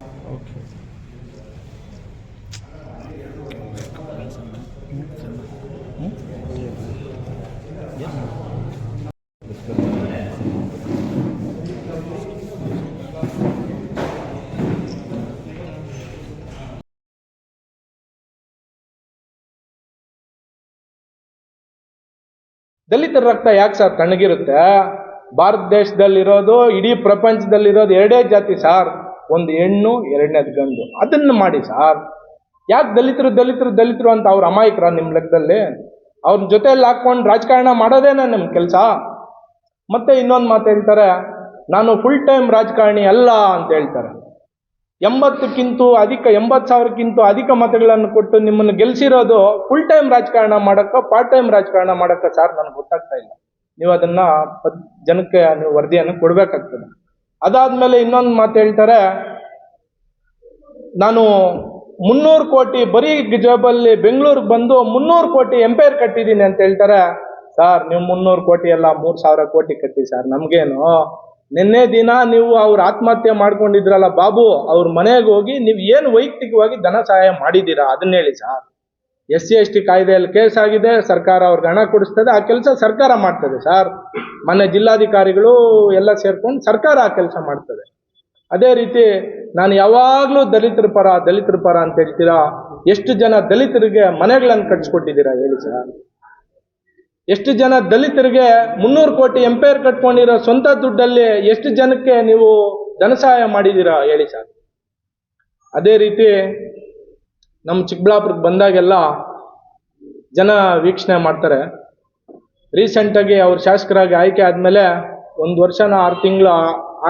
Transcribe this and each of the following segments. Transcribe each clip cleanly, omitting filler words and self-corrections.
Okay. ದಲಿತರ ರಕ್ತ ಯಾಕೆ ಸರ್ ತಣ್ಣಗಿರುತ್ತೆ? ಭಾರತ ದೇಶದಲ್ಲಿರೋದು, ಇಡೀ ಪ್ರಪಂಚದಲ್ಲಿರೋದು ಎರಡೇ ಜಾತಿ ಸಾರ್, ಒಂದು ಹೆಣ್ಣು, ಎರಡನೇದು ಗಂಡು. ಅದನ್ನು ಮಾಡಿ ಸಾರ್. ಯಾಕೆ ದಲಿತರು ದಲಿತರು ದಲಿತರು ಅಂತ ಅವ್ರ ಅಮಾಯಕರ ನಿಮ್ಮ ಲೆಕ್ಕದಲ್ಲಿ? ಅವ್ರ ಜೊತೆಯಲ್ಲಿ ಹಾಕೊಂಡು ರಾಜಕಾರಣ ಮಾಡೋದೇನೆ ನಿಮ್ಮ ಕೆಲಸ. ಮತ್ತೆ ಇನ್ನೊಂದು ಮಾತು ಹೇಳ್ತಾರೆ, ನಾನು ಫುಲ್ ಟೈಮ್ ರಾಜಕಾರಣಿ ಅಲ್ಲ ಅಂತ ಹೇಳ್ತಾರೆ. 80,000ಕ್ಕಿಂತ ಅಧಿಕ ಮತಗಳನ್ನು ಕೊಟ್ಟು ನಿಮ್ಮನ್ನು ಗೆಲ್ಸಿರೋದು ಫುಲ್ ಟೈಮ್ ರಾಜಕಾರಣ ಮಾಡಕ್ಕ, ಪಾರ್ಟ್ ಟೈಮ್ ರಾಜಕಾರಣ ಮಾಡಕ್ಕ ಸಾರ್? ನನಗೆ ಗೊತ್ತಾಗ್ತಾ ಇಲ್ಲ. ನೀವು ಅದನ್ನ ಜನಕ್ಕೆ ನೀವು ವರದಿಯನ್ನು ಕೊಡ್ಬೇಕಾಗ್ತದೆ. ಅದಾದ್ಮೇಲೆ ಇನ್ನೊಂದು ಮಾತು ಹೇಳ್ತಾರೆ, ನಾನು 300 ಕೋಟಿ ಬರೀ ಜೇಬಲ್ಲಿ ಬೆಂಗಳೂರಿಗೆ ಬಂದು 300 ಕೋಟಿ ಎಂಪೈರ್ ಕಟ್ಟಿದ್ದೀನಿ ಅಂತ ಹೇಳ್ತಾರೆ. ಸರ್, ನೀವು 300 ಕೋಟಿ ಅಲ್ಲ, 3,000 ಕೋಟಿ ಕಟ್ಟಿ ಸರ್, ನಮ್ಗೇನು? ನಿನ್ನೆ ದಿನ ನೀವು ಅವ್ರ ಆತ್ಮಹತ್ಯೆ ಮಾಡ್ಕೊಂಡಿದ್ರಲ್ಲ ಬಾಬು, ಅವ್ರ ಮನೆಗೆ ಹೋಗಿ ನೀವು ಏನು ವೈಯಕ್ತಿಕವಾಗಿ ಧನ ಸಹಾಯ ಮಾಡಿದ್ದೀರಾ ಅದನ್ನ ಹೇಳಿ ಸರ್. SC/ST ಕಾಯ್ದೆಯಲ್ಲಿ ಕೇಸ್ ಆಗಿದೆ, ಸರ್ಕಾರ ಅವ್ರಿಗೆ ಹಣ ಕೊಡಿಸ್ತದೆ, ಆ ಕೆಲಸ ಸರ್ಕಾರ ಮಾಡ್ತದೆ ಸರ್. ಮೊನ್ನೆ ಜಿಲ್ಲಾಧಿಕಾರಿಗಳು ಎಲ್ಲ ಸೇರ್ಕೊಂಡು ಸರ್ಕಾರ ಆ ಕೆಲಸ ಮಾಡ್ತದೆ. ಅದೇ ರೀತಿ ನಾನು ಯಾವಾಗಲೂ ದಲಿತರ ಪರ ಅಂತ ಹೇಳ್ತೀರಾ. ಎಷ್ಟು ಜನ ದಲಿತರಿಗೆ ಮನೆಗಳನ್ನು ಕಟ್ಸ್ಕೊಟ್ಟಿದ್ದೀರಾ ಹೇಳಿ ಸರ್? ಎಷ್ಟು ಜನ ದಲಿತರಿಗೆ 300 ಕೋಟಿ ಎಂಪೈರ್ ಕಟ್ಕೊಂಡಿರೋ ಸ್ವಂತ ದುಡ್ಡಲ್ಲಿ ಎಷ್ಟು ಜನಕ್ಕೆ ನೀವು ಧನ ಸಹಾಯ ಮಾಡಿದ್ದೀರಾ ಹೇಳಿ ಸರ್? ಅದೇ ರೀತಿ ನಮ್ಮ ಚಿಕ್ಕಬಳ್ಳಾಪುರಕ್ಕೆ ಬಂದಾಗೆಲ್ಲ ಜನ ವೀಕ್ಷಣೆ ಮಾಡ್ತಾರೆ. ರೀಸೆಂಟಾಗಿ ಅವ್ರ ಶಾಸಕರಾಗಿ ಆಯ್ಕೆ ಆದಮೇಲೆ 1 ವರ್ಷನ 6 ತಿಂಗಳು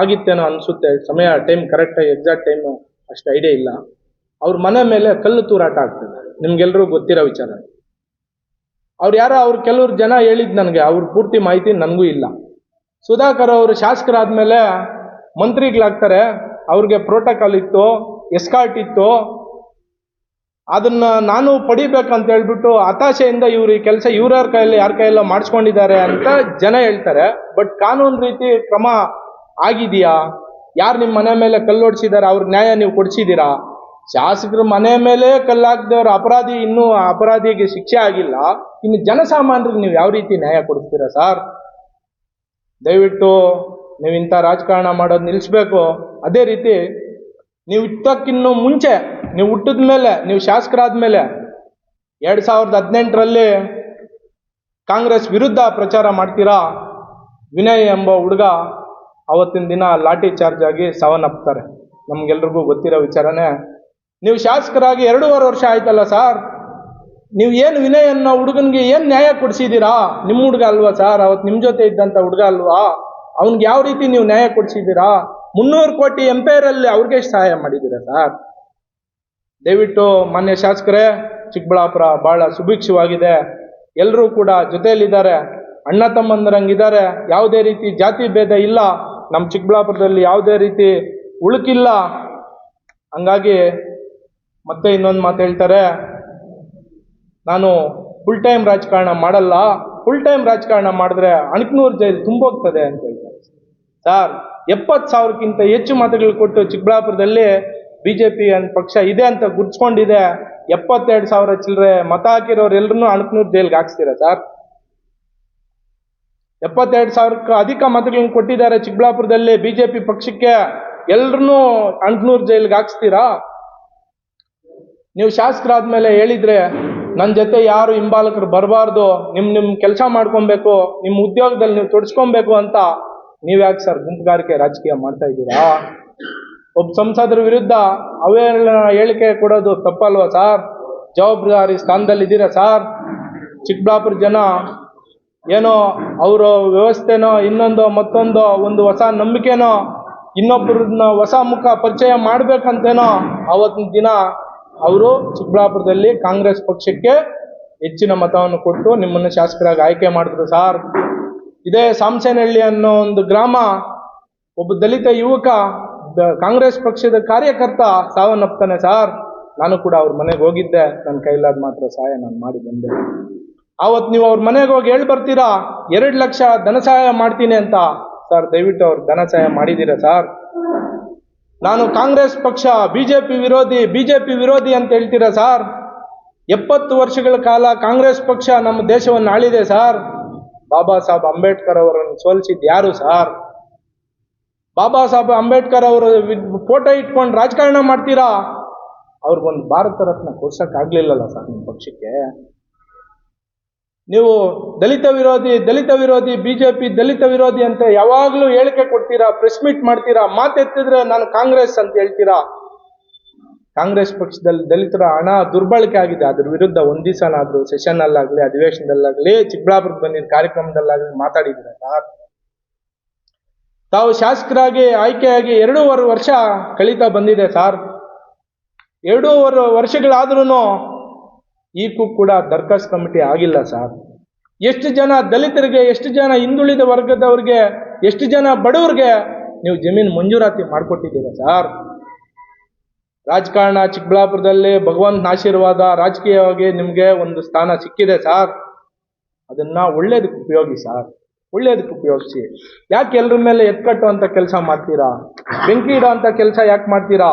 ಆಗಿತ್ತೇನೋ ಅನಿಸುತ್ತೆ, ಸಮಯ ಟೈಮ್ ಕರೆಕ್ಟಾಗಿ ಎಕ್ಸಾಕ್ಟ್ ಟೈಮು ಅಷ್ಟು ಐಡಿಯಾ ಇಲ್ಲ. ಅವ್ರ ಮನೆ ಮೇಲೆ ಕಲ್ಲು ತೂರಾಟ ಆಗ್ತದೆ, ನಿಮ್ಗೆಲ್ರಿಗೂ ಗೊತ್ತಿರೋ ವಿಚಾರ. ಅವ್ರು ಕೆಲವ್ರು ಜನ ಹೇಳಿದ್ ನನಗೆ, ಅವ್ರ ಪೂರ್ತಿ ಮಾಹಿತಿ ನನಗೂ ಇಲ್ಲ. ಸುಧಾಕರ್ ಅವರು ಶಾಸಕರಾದ್ಮೇಲೆ ಮಂತ್ರಿಗಳಾಗ್ತಾರೆ, ಅವ್ರಿಗೆ ಪ್ರೋಟೋಕಾಲ್ ಇತ್ತು, ಎಸ್ಕಾರ್ಟ್ ಇತ್ತು. ಅದನ್ನ ನಾನು ಪಡಿಬೇಕಂತ ಹೇಳ್ಬಿಟ್ಟು ಹತಾಶೆಯಿಂದ ಇವ್ರು ಈ ಕೆಲಸ ಯಾರ ಕೈಯಲ್ಲ ಮಾಡಿಸ್ಕೊಂಡಿದ್ದಾರೆ ಅಂತ ಜನ ಹೇಳ್ತಾರೆ. ಬಟ್ ಕಾನೂನು ರೀತಿ ಕ್ರಮ ಆಗಿದೆಯಾ? ಯಾರು ನಿಮ್ಮ ಮನೆ ಮೇಲೆ ಕಲ್ಲೊಡ್ಸಿದ್ದಾರೆ ಅವ್ರಿಗೆ ನ್ಯಾಯ ನೀವು ಕೊಡಿಸಿದ್ದೀರಾ? ಶಾಸಕರ ಮನೆ ಮೇಲೆ ಕಲ್ಲಾಕ್ದವ್ರ ಅಪರಾಧಿ, ಇನ್ನೂ ಅಪರಾಧಿಗೆ ಶಿಕ್ಷೆ ಆಗಿಲ್ಲ, ಇನ್ನು ಜನಸಾಮಾನ್ಯರಿಗೆ ನೀವು ಯಾವ ರೀತಿ ನ್ಯಾಯ ಕೊಡಿಸ್ತೀರಾ ಸರ್? ದಯವಿಟ್ಟು ನೀವು ಇಂಥ ರಾಜಕಾರಣ ಮಾಡೋದು ನಿಲ್ಲಿಸ್ಬೇಕು. ಅದೇ ರೀತಿ ನೀವು ಇಷ್ಟಕ್ಕಿನ್ನೂ ಮುಂಚೆ, ನೀವು ಹುಟ್ಟಿದ ಮೇಲೆ, ನೀವು ಶಾಸಕರಾದ್ಮೇಲೆ 2018ರಲ್ಲಿ ಕಾಂಗ್ರೆಸ್ ವಿರುದ್ಧ ಪ್ರಚಾರ ಮಾಡ್ತೀರಾ. ವಿನಯ್ ಎಂಬ ಹುಡುಗ ಅವತ್ತಿನ ದಿನ ಲಾಠಿ ಚಾರ್ಜ್ ಆಗಿ ಸಾವನ್ನಪ್ತಾರೆ, ನಮ್ಗೆಲ್ರಿಗೂ ಗೊತ್ತಿರೋ ವಿಚಾರನೇ. ನೀವು ಶಾಸಕರಾಗಿ 2.5 ವರ್ಷ ಆಯ್ತಲ್ಲ ಸರ್, ನೀವು ಏನು ವಿನಯ್ ಅನ್ನೋ ಹುಡುಗನಿಗೆ ಏನು ನ್ಯಾಯ ಕೊಡಿಸಿದ್ದೀರಾ? ನಿಮ್ಮ ಹುಡುಗ ಅಲ್ವಾ ಸರ್, ಅವತ್ತು ನಿಮ್ಮ ಜೊತೆ ಇದ್ದಂಥ ಹುಡುಗ ಅಲ್ವಾ? ಅವ್ನಿಗೆ ಯಾವ ರೀತಿ ನೀವು ನ್ಯಾಯ ಕೊಡಿಸಿದ್ದೀರಾ? 300 ಕೋಟಿ ಎಂಪೈರಲ್ಲಿ ಅವ್ರಿಗೆ ಸಹಾಯ ಮಾಡಿದ್ದೀರಾ ಸರ್? ದಯವಿಟ್ಟು ಮಾನ್ಯ ಶಾಸಕರೇ, ಚಿಕ್ಕಬಳ್ಳಾಪುರ ಬಹಳ ಸುಭಿಕ್ಷವಾಗಿದೆ, ಎಲ್ಲರೂ ಕೂಡ ಜೊತೆಯಲ್ಲಿದ್ದಾರೆ, ಅಣ್ಣ ತಮ್ಮಂದರಂಗಿದ್ದಾರೆ, ಯಾವುದೇ ರೀತಿ ಜಾತಿ ಭೇದ ಇಲ್ಲ. ನಮ್ಮ ಚಿಕ್ಕಬಳ್ಳಾಪುರದಲ್ಲಿ ಯಾವುದೇ ರೀತಿ ಉಳುಕಿಲ್ಲ. ಹಂಗಾಗಿ ಮತ್ತೆ ಇನ್ನೊಂದು ಮಾತು ಹೇಳ್ತಾರೆ, ನಾನು ಫುಲ್ ಟೈಮ್ ರಾಜಕಾರಣ ಮಾಡಲ್ಲ, ಫುಲ್ ಟೈಮ್ ರಾಜಕಾರಣ ಮಾಡಿದ್ರೆ ಅಣಕನೂರು ಜೈಲು ತುಂಬೋಗ್ತದೆ ಅಂತ ಹೇಳ್ತಾರೆ ಸರ್. 70,000ಕ್ಕಿಂತ ಹೆಚ್ಚು ಮತಗಳು ಕೊಟ್ಟು ಚಿಕ್ಕಬಳ್ಳಾಪುರದಲ್ಲಿ ಬಿಜೆಪಿ ಪಕ್ಷ ಇದೆ ಅಂತ ಗುರ್ಸ್ಕೊಂಡಿದೆ. 72,000 ಚಿಲ್ಲರೆ ಮತ ಹಾಕಿರೋರೆಲ್ಲರೂ ಅಣಕನೂರು ಜೈಲ್ಗೆ ಹಾಕ್ಸ್ತೀರಾ ಸರ್? 72,000ಕ್ಕೂ ಅಧಿಕ ಮತಗಳನ್ನು ಕೊಟ್ಟಿದ್ದಾರೆ ಚಿಕ್ಕಬಳ್ಳಾಪುರದಲ್ಲಿ ಬಿಜೆಪಿ ಪಕ್ಷಕ್ಕೆ, ಎಲ್ರೂ ಅಣಕನೂರು ಜೈಲ್ಗೆ ಹಾಕ್ಸ್ತೀರಾ? ನೀವು ಶಾಸಕರಾದ್ಮೇಲೆ ಹೇಳಿದ್ರೆ ನನ್ನ ಜೊತೆ ಯಾರು ಹಿಂಬಾಲಕರು ಬರಬಾರ್ದು, ನಿಮ್ಮ ಕೆಲಸ ಮಾಡ್ಕೊಬೇಕು, ನಿಮ್ಮ ಉದ್ಯೋಗದಲ್ಲಿ ನೀವು ತೊಡಸ್ಕೊಬೇಕು ಅಂತ ನೀವ್ಯಾಕೆ ಸರ್ ಗುಂಪುಗಾರಿಕೆ ರಾಜಕೀಯ ಮಾಡ್ತಾ ಇದ್ದೀರಾ? ಒಬ್ಬ ಸಂಸದರ ವಿರುದ್ಧ ಅವೇಳ ಹೇಳಿಕೆ ಕೊಡೋದು ತಪ್ಪಲ್ವಾ ಸರ್? ಜವಾಬ್ದಾರಿ ಸ್ಥಾನದಲ್ಲಿ ಇದ್ದೀರಾ ಸರ್? ಚಿಕ್ಕಬಳ್ಳಾಪುರ ಜನ ಏನೋ ಅವರ ವ್ಯವಸ್ಥೆನೋ ಇನ್ನೊಂದು ಮತ್ತೊಂದು ಒಂದು ಹೊಸ ನಂಬಿಕೆನೋ ಇನ್ನೊಬ್ಬರನ್ನ ಹೊಸ ಮುಖ ಪರಿಚಯ ಮಾಡ್ಬೇಕಂತೇನೋ ಅವತ್ತಿನ ದಿನ ಅವರು ಚಿಕ್ಕಬಳ್ಳಾಪುರದಲ್ಲಿ ಕಾಂಗ್ರೆಸ್ ಪಕ್ಷಕ್ಕೆ ಹೆಚ್ಚಿನ ಮತವನ್ನು ಕೊಟ್ಟು ನಿಮ್ಮನ್ನು ಶಾಸಕರಾಗಿ ಆಯ್ಕೆ ಮಾಡಿದ್ರು ಸರ್. ಇದೇ ಸಾಮಸೇನಹಳ್ಳಿ ಅನ್ನೋ ಒಂದು ಗ್ರಾಮ, ಒಬ್ಬ ದಲಿತ ಯುವಕ ಕಾಂಗ್ರೆಸ್ ಪಕ್ಷದ ಕಾರ್ಯಕರ್ತ ಸಾವನ್ನಪ್ತಾನೆ ಸರ್. ನಾನು ಕೂಡ ಅವ್ರ ಮನೆಗೆ ಹೋಗಿದ್ದೆ, ನನ್ನ ಕೈಲಾದ ಮಾತ್ರ ಸಹಾಯ ನಾನು ಮಾಡಿ ಬಂದೆ. ಆವತ್ತು ನೀವು ಅವ್ರ ಮನೆಗೆ ಹೋಗಿ ಹೇಳಿ ಬರ್ತೀರಾ 2 ಲಕ್ಷ ಧನ ಸಹಾಯ ಮಾಡ್ತೀನಿ ಅಂತ. ಸರ್, ದಯವಿಟ್ಟು ಅವ್ರು ಧನ ಸಹಾಯ ಮಾಡಿದ್ದೀರಾ ಸರ್? ನಾನು ಕಾಂಗ್ರೆಸ್ ಪಕ್ಷ ಬಿಜೆಪಿ ವಿರೋಧಿ ಅಂತ ಹೇಳ್ತೀರಾ ಸರ್? 70 ವರ್ಷಗಳ ಕಾಲ ಕಾಂಗ್ರೆಸ್ ಪಕ್ಷ ನಮ್ಮ ದೇಶವನ್ನು ಆಳಿದೆ ಸರ್. ಬಾಬಾ ಸಾಹೇಬ್ ಅಂಬೇಡ್ಕರ್ ಅವರನ್ನು ಸೋಲಿಸಿದ್ದು ಯಾರು ಸರ್? ಬಾಬಾ ಸಾಹೇಬ್ ಅಂಬೇಡ್ಕರ್ ಅವರ ಫೋಟೋ ಇಟ್ಕೊಂಡು ರಾಜಕಾರಣ ಮಾಡ್ತೀರಾ? ಅವ್ರಿಗೊಂದು ಭಾರತ ರತ್ನ ಕೊಡ್ಸಕ್ಕಾಗ್ಲಿಲ್ಲಲ್ಲ ಸರ್ ನಿಮ್ಮ ಪಕ್ಷಕ್ಕೆ. ನೀವು ದಲಿತ ವಿರೋಧಿ ಬಿಜೆಪಿ ದಲಿತ ವಿರೋಧಿ ಅಂತ ಯಾವಾಗ್ಲೂ ಹೇಳಿಕೆ ಕೊಡ್ತೀರಾ, ಪ್ರೆಸ್ ಮೀಟ್ ಮಾಡ್ತೀರಾ, ಮಾತೆತ್ತಿದ್ರೆ ನಾನು ಕಾಂಗ್ರೆಸ್ ಅಂತ ಹೇಳ್ತೀರಾ. ಕಾಂಗ್ರೆಸ್ ಪಕ್ಷದಲ್ಲಿ ದಲಿತರ ಹಣ ದುರ್ಬಳಕೆ ಆಗಿದೆ. ಅದ್ರ ವಿರುದ್ಧ ಒಂದ್ ದಿವಸನಾದ್ರೂ ಸೆಷನ್ ಅಲ್ಲಾಗ್ಲಿ, ಅಧಿವೇಶನದಲ್ಲಾಗ್ಲಿ, ಚಿಕ್ಕಬಳ್ಳಾಪುರಕ್ಕೆ ಬಂದಿದ್ದ ಕಾರ್ಯಕ್ರಮದಲ್ಲಾಗ್ಲಿ ಮಾತಾಡಿದ್ದೀರಾ ಸರ್? ತಾವು ಶಾಸಕರಾಗಿ ಆಯ್ಕೆಯಾಗಿ 2.5 ವರ್ಷ ಕಳೀತಾ ಬಂದಿದೆ ಸರ್. 2.5 ವರ್ಷಗಳಾದ್ರೂ ಈಗೂ ಕೂಡ ದರ್ಖಾಸ್ ಕಮಿಟಿ ಆಗಿಲ್ಲ ಸರ್. ಎಷ್ಟು ಜನ ದಲಿತರಿಗೆ, ಎಷ್ಟು ಜನ ಹಿಂದುಳಿದ ವರ್ಗದವ್ರಿಗೆ, ಎಷ್ಟು ಜನ ಬಡವರಿಗೆ ನೀವು ಜಮೀನು ಮಂಜೂರಾತಿ ಮಾಡಿಕೊಟ್ಟಿದ್ದೀರಾ ಸರ್? ರಾಜಕಾರಣ ಚಿಕ್ಕಬಳ್ಳಾಪುರದಲ್ಲಿ ಭಗವಂತನ ಆಶೀರ್ವಾದ, ರಾಜಕೀಯವಾಗಿ ನಿಮಗೆ ಒಂದು ಸ್ಥಾನ ಸಿಕ್ಕಿದೆ ಸರ್. ಅದನ್ನ ಒಳ್ಳೇದಕ್ಕೆ ಉಪಯೋಗಿ ಸರ್, ಒಳ್ಳೇದಕ್ಕೆ ಉಪಯೋಗಿಸಿ. ಯಾಕೆ ಎಲ್ಲರ ಮೇಲೆ ಎತ್ಕಟ್ಟುವಂಥ ಕೆಲಸ ಮಾಡ್ತೀರಾ? ಬೆಂಕಿ ಇಡೋ ಅಂತ ಕೆಲಸ ಯಾಕೆ ಮಾಡ್ತೀರಾ?